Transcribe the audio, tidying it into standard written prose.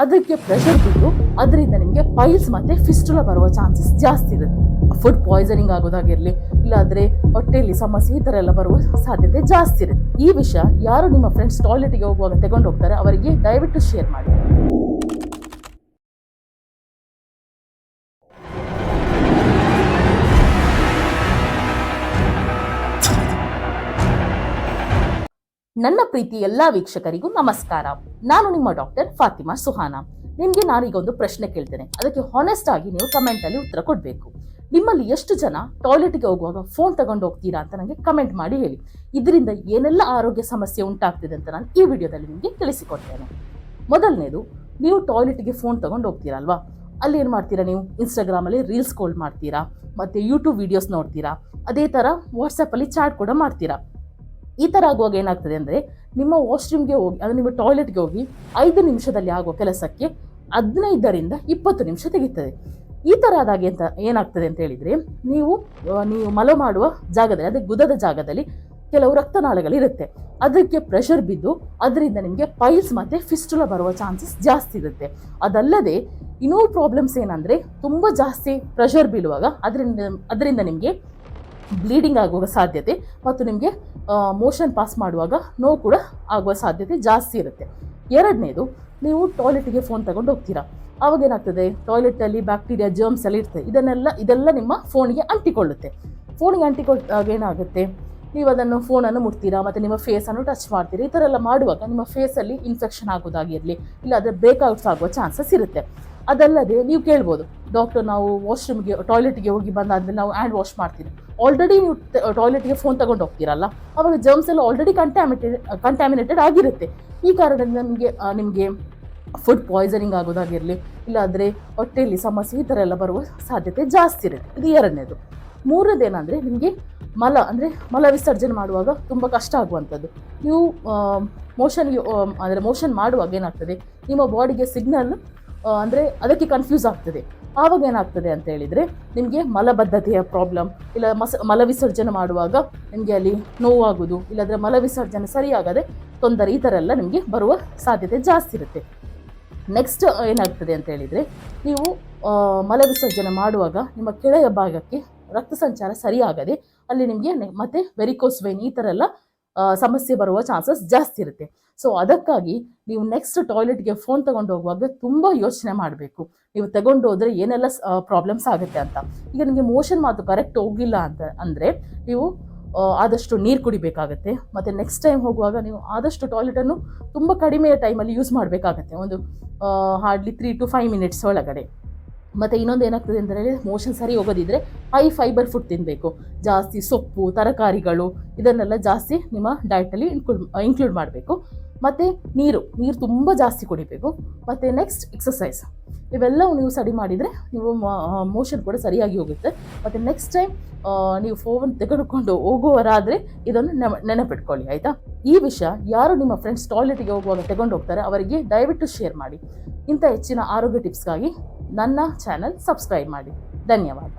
ಅದಕ್ಕೆ ಪ್ರೆಷರ್ ಬಿದ್ದು ಅದರಿಂದ ನಿಮಗೆ ಪೈಲ್ಸ್ ಮತ್ತೆ ಫಿಸ್ಟುಲಾ ಬರುವ ಚಾನ್ಸಸ್ ಜಾಸ್ತಿ ಇರುತ್ತೆ. ಫುಡ್ ಪಾಯ್ಸನಿಂಗ್ ಆಗೋದಾಗಿರಲಿ, ಇಲ್ಲಾಂದ್ರೆ ಹೊಟ್ಟೆಯಲ್ಲಿ ಸಮಸ್ಯೆ, ಈ ಥರ ಎಲ್ಲ ಬರುವ ಸಾಧ್ಯತೆ ಜಾಸ್ತಿ ಇರುತ್ತೆ. ಈ ವಿಷಯ ಯಾರು ನಿಮ್ಮ ಫ್ರೆಂಡ್ಸ್ ಟಾಯ್ಲೆಟ್ಗೆ ಹೋಗುವಾಗ ತಗೊಂಡು ಹೋಗ್ತಾರೆ ಅವರಿಗೆ ದಯವಿಟ್ಟು ಶೇರ್ ಮಾಡಿ. ನನ್ನ ಪ್ರೀತಿ ಎಲ್ಲಾ ವೀಕ್ಷಕರಿಗೂ ನಮಸ್ಕಾರ. ನಾನು ನಿಮ್ಮ ಡಾಕ್ಟರ್ ಫಾತಿಮಾ ಸುಹಾನಾ. ನಿಮಗೆ ನಾನೀಗ ಒಂದು ಪ್ರಶ್ನೆ ಕೇಳ್ತೇನೆ, ಅದಕ್ಕೆ ಹಾನೆಸ್ಟ್ ಆಗಿ ನೀವು ಕಮೆಂಟ್ ಅಲ್ಲಿ ಉತ್ತರ ಕೊಡಬೇಕು. ನಿಮ್ಮಲ್ಲಿ ಎಷ್ಟು ಜನ ಟಾಯ್ಲೆಟ್ಗೆ ಹೋಗುವಾಗ ಫೋನ್ ತಗೊಂಡು ಹೋಗ್ತೀರಾ ಅಂತ ನನಗೆ ಕಮೆಂಟ್ ಮಾಡಿ ಹೇಳಿ. ಇದರಿಂದ ಏನೆಲ್ಲ ಆರೋಗ್ಯ ಸಮಸ್ಯೆ ಉಂಟಾಗ್ತಿದೆ ಅಂತ ನಾನು ಈ ವಿಡಿಯೋದಲ್ಲಿ ನಿಮಗೆ ತಿಳಿಸಿಕೊಡ್ತೇನೆ. ಮೊದಲನೇದು, ನೀವು ಟಾಯ್ಲೆಟ್ಗೆ ಫೋನ್ ತಗೊಂಡು ಹೋಗ್ತೀರಲ್ವಾ, ಅಲ್ಲಿ ಏನು ಮಾಡ್ತೀರಾ, ನೀವು ಇನ್ಸ್ಟಾಗ್ರಾಮಲ್ಲಿ ರೀಲ್ಸ್ ಕಾಲ್ ಮಾಡ್ತೀರಾ, ಮತ್ತೆ ಯೂಟ್ಯೂಬ್ ವಿಡಿಯೋಸ್ ನೋಡ್ತೀರಾ, ಅದೇ ಥರ ವಾಟ್ಸಪ್ಪಲ್ಲಿ ಚಾಟ್ ಕೂಡ ಮಾಡ್ತೀರಾ. ಈ ಥರ ಆಗುವಾಗ ಏನಾಗ್ತದೆ ಅಂದರೆ, ನಿಮ್ಮ ವಾಶ್ರೂಮ್ಗೆ ಹೋಗಿ ಅಂದರೆ ನಿಮ್ಮ ಟಾಯ್ಲೆಟ್ಗೆ ಹೋಗಿ 5 ನಿಮಿಷದಲ್ಲಿ ಆಗುವ ಕೆಲಸಕ್ಕೆ 15ರಿಂದ 20 ನಿಮಿಷ ತೆಗಿತದೆ. ಈ ಥರ ಆದಾಗ ಏನಾಗ್ತದೆ ಅಂತ ಹೇಳಿದರೆ, ನೀವು ಮಲ ಮಾಡುವ ಜಾಗದಲ್ಲಿ, ಅದೇ ಗುದದ ಜಾಗದಲ್ಲಿ ಕೆಲವು ರಕ್ತನಾಳಗಳಿರುತ್ತೆ. ಅದಕ್ಕೆ ಪ್ರೆಷರ್ ಬಿದ್ದು ಅದರಿಂದ ನಿಮಗೆ ಪೈಲ್ಸ್ ಮತ್ತು ಫಿಸ್ಟುಲಾ ಬರುವ ಚಾನ್ಸಸ್ ಜಾಸ್ತಿ ಇರುತ್ತೆ. ಅದಲ್ಲದೆ ಇನ್ನೂ ಪ್ರಾಬ್ಲಮ್ಸ್ ಏನಂದರೆ, ತುಂಬ ಜಾಸ್ತಿ ಪ್ರೆಷರ್ ಬೀಳುವಾಗ ಅದರಿಂದ ನಿಮಗೆ ಬ್ಲೀಡಿಂಗ್ ಆಗುವ ಸಾಧ್ಯತೆ ಮತ್ತು ನಿಮಗೆ ಮೋಷನ್ ಪಾಸ್ ಮಾಡುವಾಗ ನೋವು ಕೂಡ ಆಗುವ ಸಾಧ್ಯತೆ ಜಾಸ್ತಿ ಇರುತ್ತೆ. ಎರಡನೇದು, ನೀವು ಟಾಯ್ಲೆಟ್ಗೆ ಫೋನ್ ತಗೊಂಡು ಹೋಗ್ತೀರಾ, ಆವಾಗ ಏನಾಗ್ತದೆ, ಟಾಯ್ಲೆಟಲ್ಲಿ ಬ್ಯಾಕ್ಟೀರಿಯಾ, ಜರ್ಮ್ಸ್ ಎಲ್ಲ ಇರ್ತದೆ, ಇದೆಲ್ಲ ನಿಮ್ಮ ಫೋನಿಗೆ ಅಂಟಿಕೊಳ್ಳುತ್ತೆ. ಫೋನಿಗೆ ಅಂಟಿಕೊಂಡಾಗ ಏನಾಗುತ್ತೆ, ನೀವು ಅದನ್ನು ಫೋನನ್ನು ಮುಟ್ತೀರಾ ಮತ್ತು ನಿಮ್ಮ ಫೇಸನ್ನು ಟಚ್ ಮಾಡ್ತೀರಾ. ಈ ಥರ ಎಲ್ಲ ಮಾಡುವಾಗ ನಿಮ್ಮ ಫೇಸಲ್ಲಿ ಇನ್ಫೆಕ್ಷನ್ ಆಗೋದಾಗಿರಲಿ, ಇಲ್ಲ ಅದರ ಬ್ರೇಕ್ಔಟ್ಸ್ ಆಗುವ ಚಾನ್ಸಸ್ ಇರುತ್ತೆ. ಅದಲ್ಲದೆ ನೀವು ಕೇಳ್ಬೋದು, ಡಾಕ್ಟರ್ ನಾವು ವಾಶ್ರೂಮ್ಗೆ ಟಾಯ್ಲೆಟ್ಗೆ ಹೋಗಿ ಬಂದಾದ್ಮೇಲೆ ನಾವು ಹ್ಯಾಂಡ್ ವಾಶ್ ಮಾಡ್ತೀವಿ. ಆಲ್ರೆಡಿ ನೀವು ಟಾಯ್ಲೆಟ್ಗೆ ಫೋನ್ ತಗೊಂಡು ಹೋಗ್ತೀರಲ್ಲ, ಆವಾಗ ಜರ್ಮ್ಸ್ ಎಲ್ಲ ಆಲ್ರೆಡಿ ಕಂಟ್ಯಾಮಿನೇಟೆಡ್ ಆಗಿರುತ್ತೆ. ಈ ಕಾರಣದಿಂದ ನಿಮಗೆ ಫುಡ್ ಪಾಯ್ಸನಿಂಗ್ ಆಗೋದಾಗಿರಲಿ, ಇಲ್ಲಾಂದರೆ ಹೊಟ್ಟೆಯಲ್ಲಿ ಸಮಸ್ಯೆ, ಈ ಥರ ಎಲ್ಲ ಬರುವ ಸಾಧ್ಯತೆ ಜಾಸ್ತಿ ಇರುತ್ತೆ. ಇದು ಎರಡನೇದು. ಮೂರನೇದೇನೆಂದರೆ, ನಿಮಗೆ ಮಲ ವಿಸರ್ಜನೆ ಮಾಡುವಾಗ ತುಂಬ ಕಷ್ಟ ಆಗುವಂಥದ್ದು. ನೀವು ಮೋಷನ್ ಮಾಡುವಾಗ ಏನಾಗ್ತದೆ, ನಿಮ್ಮ ಬಾಡಿಗೆ ಸಿಗ್ನಲ್ ಅಂದರೆ ಅದಕ್ಕೆ ಕನ್ಫ್ಯೂಸ್ ಆಗ್ತದೆ. ಆವಾಗ ಏನಾಗ್ತದೆ ಅಂತ ಹೇಳಿದರೆ, ನಿಮಗೆ ಮಲಬದ್ಧತೆಯ ಪ್ರಾಬ್ಲಮ್, ಇಲ್ಲ ಮಲ ವಿಸರ್ಜನೆ ಮಾಡುವಾಗ ನಿಮಗೆ ಅಲ್ಲಿ ನೋವಾಗೋದು, ಇಲ್ಲಾಂದರೆ ಮಲ ವಿಸರ್ಜನೆ ಸರಿಯಾಗದೆ ತೊಂದರೆ, ಈ ಥರ ಎಲ್ಲ ನಿಮಗೆ ಬರುವ ಸಾಧ್ಯತೆ ಜಾಸ್ತಿ ಇರುತ್ತೆ. ನೆಕ್ಸ್ಟ್ ಏನಾಗ್ತದೆ ಅಂತ ಹೇಳಿದರೆ, ನೀವು ಮಲ ವಿಸರ್ಜನೆ ಮಾಡುವಾಗ ನಿಮ್ಮ ಕೆಳಯ ಭಾಗಕ್ಕೆ ರಕ್ತ ಸಂಚಾರ ಸರಿಯಾಗದೆ ಅಲ್ಲಿ ನಿಮಗೆ ಮತ್ತೆ ವೆರಿಕೋಸ್ ವೇನ್, ಈ ಥರ ಎಲ್ಲ ಸಮಸ್ಯೆ ಬರುವ ಚಾನ್ಸಸ್ ಜಾಸ್ತಿ ಇರುತ್ತೆ. ಸೊ ಅದಕ್ಕಾಗಿ ನೀವು ನೆಕ್ಸ್ಟ್ ಟಾಯ್ಲೆಟ್ಗೆ ಫೋನ್ ತಗೊಂಡು ಹೋಗುವಾಗ ತುಂಬ ಯೋಚನೆ ಮಾಡಬೇಕು, ನೀವು ತಗೊಂಡು ಹೋದರೆ ಏನೆಲ್ಲ ಪ್ರಾಬ್ಲಮ್ಸ್ ಆಗುತ್ತೆ ಅಂತ. ಈಗ ನಿಮಗೆ ಮೋಷನ್ ಮಾತು ಕರೆಕ್ಟ್ ಹೋಗಿಲ್ಲ ಅಂದರೆ ನೀವು ಆದಷ್ಟು ನೀರು ಕುಡಿಬೇಕಾಗತ್ತೆ. ಮತ್ತು ನೆಕ್ಸ್ಟ್ ಟೈಮ್ ಹೋಗುವಾಗ ನೀವು ಆದಷ್ಟು ಟಾಯ್ಲೆಟನ್ನು ತುಂಬ ಕಡಿಮೆ ಟೈಮಲ್ಲಿ ಯೂಸ್ ಮಾಡಬೇಕಾಗತ್ತೆ, ಒಂದು ಹಾರ್ಡ್ಲಿ 3 to 5 ಮಿನಿಟ್ಸ್ ಒಳಗಡೆ. ಮತ್ತು ಇನ್ನೊಂದು ಏನಾಗ್ತದೆ ಅಂತ ಹೇಳಿದರೆ, ಮೋಷನ್ ಸರಿ ಹೋಗೋದಿದ್ರೆ ಹೈ ಫೈಬರ್ ಫುಡ್ ತಿನ್ನಬೇಕು, ಜಾಸ್ತಿ ಸೊಪ್ಪು, ತರಕಾರಿಗಳು, ಇದನ್ನೆಲ್ಲ ಜಾಸ್ತಿ ನಿಮ್ಮ ಡಯಟಲ್ಲಿ ಇನ್ಕ್ಲೂಡ್ ಮಾಡಬೇಕು. ಮತ್ತು ನೀರು ತುಂಬ ಜಾಸ್ತಿ ಕುಡಿಬೇಕು. ಮತ್ತು ನೆಕ್ಸ್ಟ್ ಎಕ್ಸಸೈಸ್, ಇವೆಲ್ಲವೂ ನೀವು ಸ್ಟಡಿ ಮಾಡಿದರೆ ನೀವು ಮೋಷನ್ ಕೂಡ ಸರಿಯಾಗಿ ಹೋಗುತ್ತೆ. ಮತ್ತು ನೆಕ್ಸ್ಟ್ ಟೈಮ್ ನೀವು ಫೋನ್ ತೆಗೆದುಕೊಂಡು ಹೋಗುವವರಾದರೆ ಇದನ್ನು ನೆನಪಿಟ್ಕೊಳ್ಳಿ, ಆಯಿತಾ. ಈ ವಿಷಯ ಯಾರು ನಿಮ್ಮ ಫ್ರೆಂಡ್ಸ್ ಟಾಯ್ಲೆಟ್ಗೆ ಹೋಗುವಾಗ ತಗೊಂಡು ಹೋಗ್ತಾರೆ ಅವರಿಗೆ ದಯವಿಟ್ಟು ಶೇರ್ ಮಾಡಿ. ಇಂಥ ಹೆಚ್ಚಿನ ಆರೋಗ್ಯ ಟಿಪ್ಸ್ಗಾಗಿ ನನ್ನ ಚಾನಲ್ ಸಬ್ಸ್ಕ್ರೈಬ್ ಮಾಡಿ. ಧನ್ಯವಾದ.